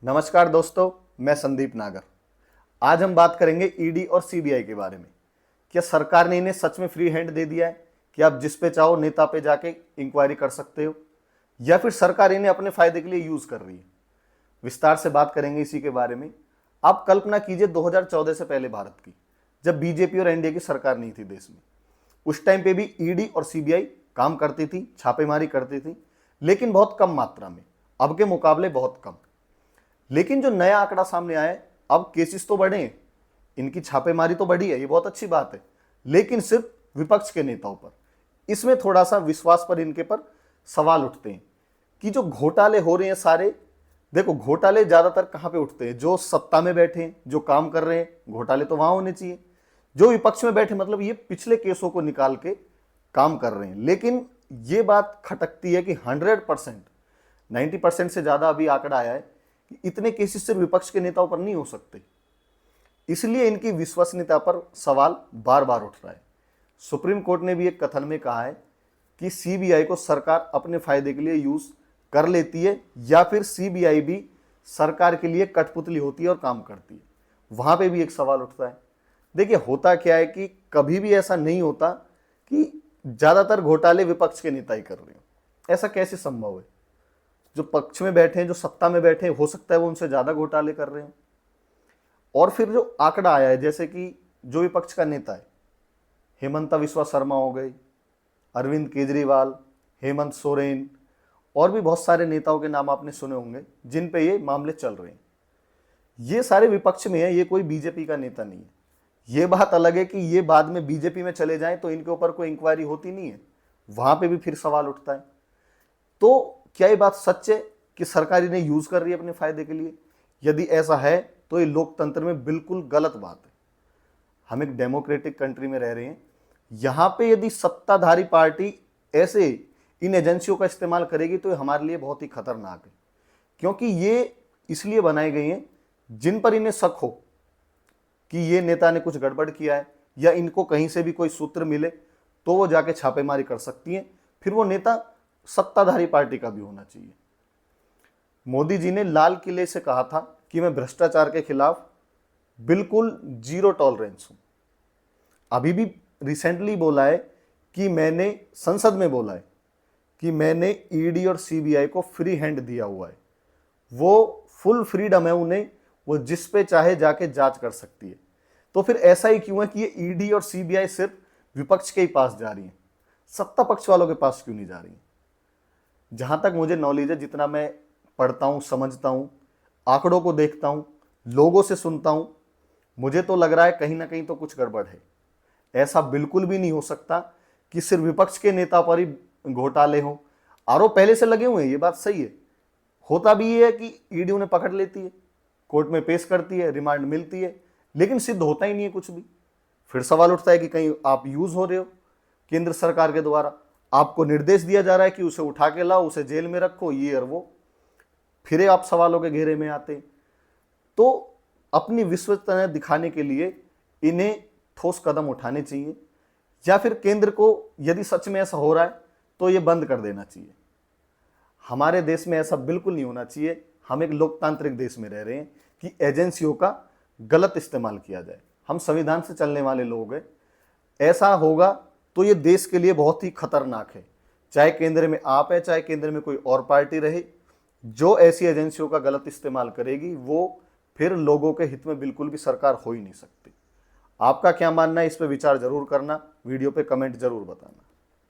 नमस्कार दोस्तों, मैं संदीप नागर। आज हम बात करेंगे ईडी और सीबीआई के बारे में। क्या सरकार ने इन्हें सच में फ्री हैंड दे दिया है कि आप जिस पे चाहो नेता पे जाके इंक्वायरी कर सकते हो, या फिर सरकार इन्हें अपने फायदे के लिए यूज कर रही है? विस्तार से बात करेंगे इसी के बारे में। आप कल्पना कीजिए 2014 से पहले भारत की, जब बीजेपी और एनडीए की सरकार नहीं थी देश में। उस टाइम पे भी ईडी और सीबीआई काम करती थी, छापेमारी करती थी, लेकिन बहुत कम मात्रा में, अब के मुकाबले बहुत कम। लेकिन जो नया आंकड़ा सामने आया है, अब केसेस तो बढ़े हैं, इनकी छापेमारी तो बढ़ी है, ये बहुत अच्छी बात है, लेकिन सिर्फ विपक्ष के नेताओं पर। इसमें थोड़ा सा विश्वास पर इनके पर सवाल उठते हैं कि जो घोटाले हो रहे हैं सारे, देखो घोटाले ज्यादातर कहां पे उठते हैं? जो सत्ता में बैठे हैं, जो काम कर रहे हैं, घोटाले तो वहां होने चाहिए। जो विपक्ष में बैठे, मतलब ये पिछले केसों को निकाल के काम कर रहे हैं। लेकिन ये बात खटकती है कि 100%, 90% से ज्यादा अभी आंकड़ा आया है कि इतने केसेस सिर्फ विपक्ष के नेताओं पर नहीं हो सकते। इसलिए इनकी विश्वसनीयता पर सवाल बार बार उठ रहा है। सुप्रीम कोर्ट ने भी एक कथन में कहा है कि सीबीआई को सरकार अपने फायदे के लिए यूज कर लेती है, या फिर सीबीआई भी सरकार के लिए कठपुतली होती है और काम करती है। वहां पे भी एक सवाल उठता है। देखिए, होता क्या है कि कभी भी ऐसा नहीं होता कि ज्यादातर घोटाले विपक्ष के नेता ही कर रहे हो। ऐसा कैसे संभव है? जो पक्ष में बैठे हैं, जो सत्ता में बैठे हैं, हो सकता है वो उनसे ज्यादा घोटाले कर रहे हो। और फिर जो आंकड़ा आया है, जैसे कि जो विपक्ष का नेता है, हेमंता विश्वा शर्मा हो गए, अरविंद केजरीवाल, हेमंत सोरेन, और भी बहुत सारे नेताओं के नाम आपने सुने होंगे जिन पे ये मामले चल रहे हैं। ये सारे विपक्ष में है, ये कोई बीजेपी का नेता नहीं है। ये बात अलग है कि ये बाद में बीजेपी में चले जाएं तो इनके ऊपर कोई इंक्वायरी होती नहीं है, वहां पे भी फिर सवाल उठता है। तो क्या ये बात सच है कि सरकार इन्हें यूज कर रही है अपने फायदे के लिए? यदि ऐसा है तो ये लोकतंत्र में बिल्कुल गलत बात है। हम एक डेमोक्रेटिक कंट्री में रह रहे हैं। यहां पे यदि सत्ताधारी पार्टी ऐसे इन एजेंसियों का इस्तेमाल करेगी तो ये हमारे लिए बहुत ही खतरनाक है, क्योंकि ये इसलिए बनाई गई हैं जिन पर इन्हें शक हो कि ये नेता ने कुछ गड़बड़ किया है, या इनको कहीं से भी कोई सूत्र मिले तो वो जाके छापेमारी कर सकती हैं। फिर वो नेता सत्ताधारी पार्टी का भी होना चाहिए। मोदी जी ने लाल किले से कहा था कि मैं भ्रष्टाचार के खिलाफ बिल्कुल जीरो टॉलरेंस हूं। अभी भी रिसेंटली बोला है कि मैंने संसद में बोला है कि मैंने ईडी और सीबीआई को फ्री हैंड दिया हुआ है। वो फुल फ्रीडम है उन्हें, वो जिस पे चाहे जाके जांच कर सकती है। तो फिर ऐसा ही क्यों है कि ये ईडी और सीबीआई सिर्फ विपक्ष के ही पास जा रही है, सत्ता पक्ष वालों के पास क्यों नहीं जा रही है? जहां तक मुझे नॉलेज है, जितना मैं पढ़ता हूं, समझता हूं, आंकड़ों को देखता हूं, लोगों से सुनता हूं, मुझे तो लग रहा है कहीं ना कहीं तो कुछ गड़बड़ है। ऐसा बिल्कुल भी नहीं हो सकता कि सिर्फ विपक्ष के नेता पर ही घोटाले हों। आरोप पहले से लगे हुए हैं, ये बात सही है। होता भी ये है कि ईडी उन्हें पकड़ लेती है, कोर्ट में पेश करती है, रिमांड मिलती है, लेकिन सिद्ध होता ही नहीं है कुछ भी। फिर सवाल उठता है कि कहीं आप यूज हो रहे हो केंद्र सरकार के द्वारा, आपको निर्देश दिया जा रहा है कि उसे उठा के लाओ, उसे जेल में रखो, ये और वो, फिर आप सवालों के घेरे में आते। तो अपनी विश्वसनीयता दिखाने के लिए इन्हें ठोस कदम उठाने चाहिए, या फिर केंद्र को यदि सच में ऐसा हो रहा है तो ये बंद कर देना चाहिए। हमारे देश में ऐसा बिल्कुल नहीं होना चाहिए। हम एक लोकतांत्रिक देश में रह रहे हैं कि एजेंसियों का गलत इस्तेमाल किया जाए। हम संविधान से चलने वाले लोग हैं। ऐसा होगा तो ये देश के लिए बहुत ही खतरनाक है। चाहे केंद्र में आप है, चाहे केंद्र में कोई और पार्टी रहे, जो ऐसी एजेंसियों का गलत इस्तेमाल करेगी वो फिर लोगों के हित में बिल्कुल भी सरकार हो ही नहीं सकती। आपका क्या मानना है, इस पर विचार जरूर करना, वीडियो पे कमेंट जरूर बताना।